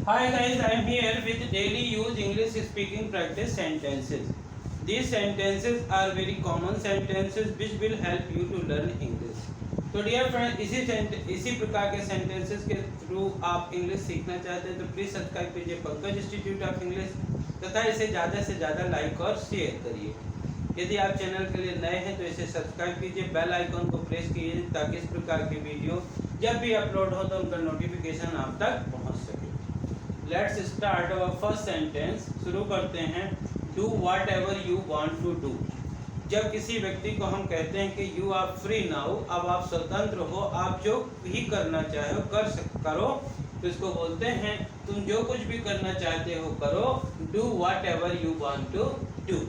Hi guys, I am here with daily use English speaking practice sentences. These sentences are very common sentences which will help you to learn English. तो dear friend, इसी प्रकार के sentences के through आप English सीखना चाहते हैं तो प्लीज़ सब्सक्राइब कीजिए पंकज इंस्टीट्यूट ऑफ इंग्लिश तथा इसे ज़्यादा से ज़्यादा लाइक और शेयर करिए। यदि आप चैनल के लिए नए हैं तो इसे सब्सक्राइब कीजिए, बेल आइकॉन को प्रेस कीजिए ताकि इस प्रकार की वीडियो जब भी अपलोड हो तो उनका नोटिफिकेशन आप तक पहुंच सके। Let's start our first sentence. शुरू करते हैं। Do whatever you want to do. जब किसी व्यक्ति को हम कहते हैं कि यू आर फ्री नाउ, अब आप स्वतंत्र हो, आप जो भी करना चाहो करो, तो इसको बोलते हैं तुम जो कुछ भी करना चाहते हो करो। Do whatever you want to do.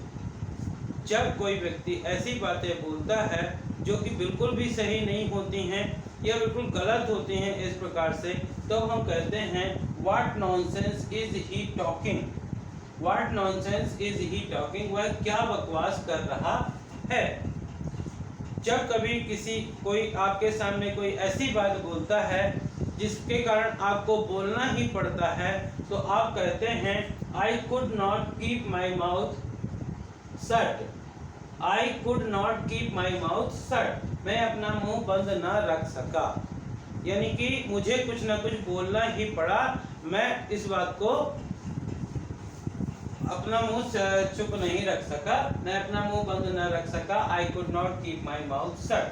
जब कोई व्यक्ति ऐसी बातें बोलता है जो कि बिल्कुल भी सही नहीं होती हैं या बिल्कुल गलत होती हैं इस प्रकार से, तो हम कहते हैं what nonsense is he talking. What nonsense is he talking, वह क्या बकवास कर रहा है। जब कभी कोई आपके सामने कोई ऐसी बात बोलता है जिसके कारण आपको बोलना ही पड़ता है, तो आप कहते हैं I could not keep my mouth shut. I could not keep my mouth shut, मैं अपना मुंह बंद ना रख सका, यानी कि मुझे कुछ ना कुछ बोलना ही पड़ा, मैं इस बात को अपना मुंह चुप नहीं रख सका, मैं अपना मुंह बंद ना रख सका। I could not keep my mouth shut.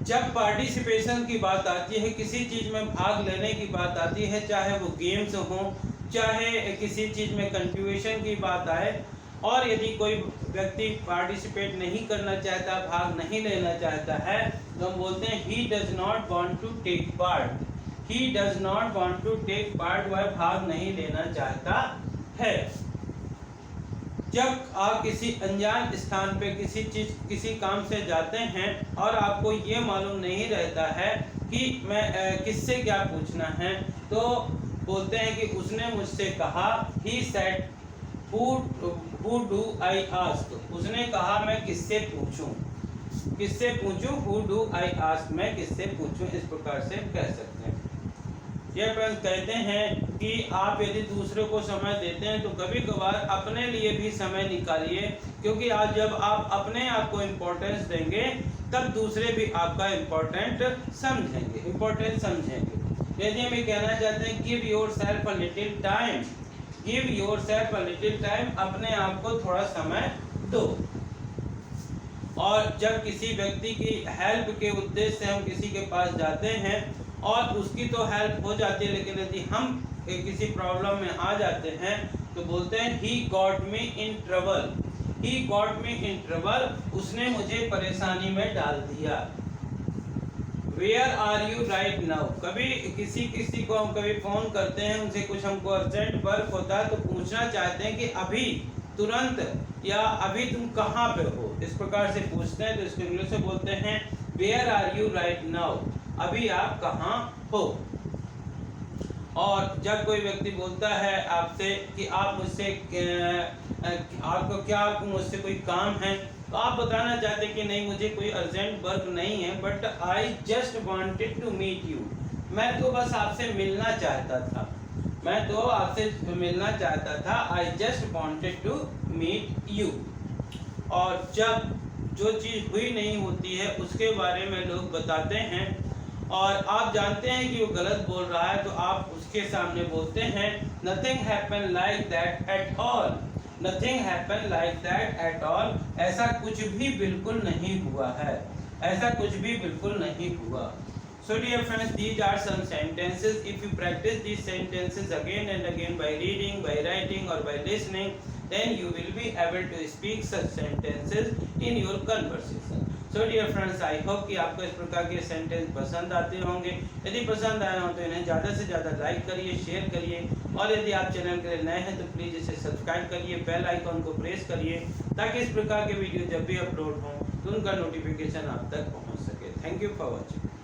जब पार्टिसिपेशन की बात आती है, किसी चीज में भाग लेने की बात आती है, चाहे वो गेम्स हो, चाहे किसी चीज में कंट्रीब्यूशन की बात आए, और यदि कोई व्यक्ति पार्टिसिपेट नहीं करना चाहता, भाग नहीं लेना चाहता है, तो हम बोलते हैं he does not want to take part. He does not want to take part, वह भाग नहीं लेना चाहता है। जब आप किसी अनजान स्थान पे किसी काम से जाते हैं और आपको ये मालूम नहीं रहता है कि मैं किससे क्या पूछना है, तो बोलते हैं कि उसने मुझसे कहा, he said Who do I ask? उसने कहा मैं किससे पूछूं, किससे पूछूं। Who do I ask, मैं किससे पूछूं, इस प्रकार से कह सकते हैं। यह फ्रेंड्स कहते हैं कि आप यदि दूसरे को समय देते हैं तो कभी कभार अपने लिए भी समय निकालिए, क्योंकि आज जब आप अपने आप को इम्पोर्टेंस देंगे तब दूसरे भी आपका इम्पोर्टेंस समझेंगे। यदि हम ये कहना चाहते हैं give your self a little time, give your self a little time, अपने आप को थोड़ा समय दो। और जब किसी व्यक्ति की हेल्प के उद्देश्य से हम किसी के पास जाते हैं और उसकी तो हेल्प हो जाती है, लेकिन यदि हम किसी प्रॉब्लम में आ जाते हैं तो बोलते हैं he got me in trouble. He got me in trouble, उसने मुझे परेशानी में डाल दिया। Where are you right now, कभी किसी को हम कभी फोन करते हैं, उनसे कुछ हमको अर्जेंट वर्क होता है तो पूछना चाहते हैं कि अभी तुरंत या अभी तुम कहाँ पे हो, इस प्रकार से पूछते हैं, तो इसको इंग्लिश में बोलते हैं where are you right now, अभी आप कहाँ हो। और जब कोई व्यक्ति बोलता है आपसे कि आप मुझसे आपको मुझसे कोई काम है, तो आप बताना चाहते कि नहीं मुझे कोई अर्जेंट वर्क नहीं है, but I just wanted to meet you, मैं तो बस आपसे मिलना चाहता था, मैं तो आपसे मिलना चाहता था। I just wanted to meet you. और जब जो चीज़ हुई नहीं होती है उसके बारे में लोग बताते हैं और आप जानते हैं कि वो गलत बोल रहा है, तो आप उसके सामने बोलते हैं nothing happen like that at all. Nothing happen like that at all, ऐसा कुछ भी बिल्कुल नहीं हुआ है, ऐसा कुछ भी बिल्कुल नहीं हुआ। So dear friends, these are some sentences. If you practice these sentences again and again by reading, by writing or by listening, then you will be able to speak such sentences in your conversation. So dear friends, I hope कि आपको इस प्रकार के sentence पसंद आते होंगे। यदि पसंद आए हो तो इन्हें ज़्यादा से ज़्यादा लाइक करिए, शेयर करिए, और यदि आप चैनल के लिए नए हैं तो प्लीज़ इसे सब्सक्राइब करिए, बेल आइकॉन को प्रेस करिए ताकि इस प्रकार के वीडियो जब भी अपलोड हों तो उनका नोटिफिकेशन आप तक पहुँच सके। Thank you for watching.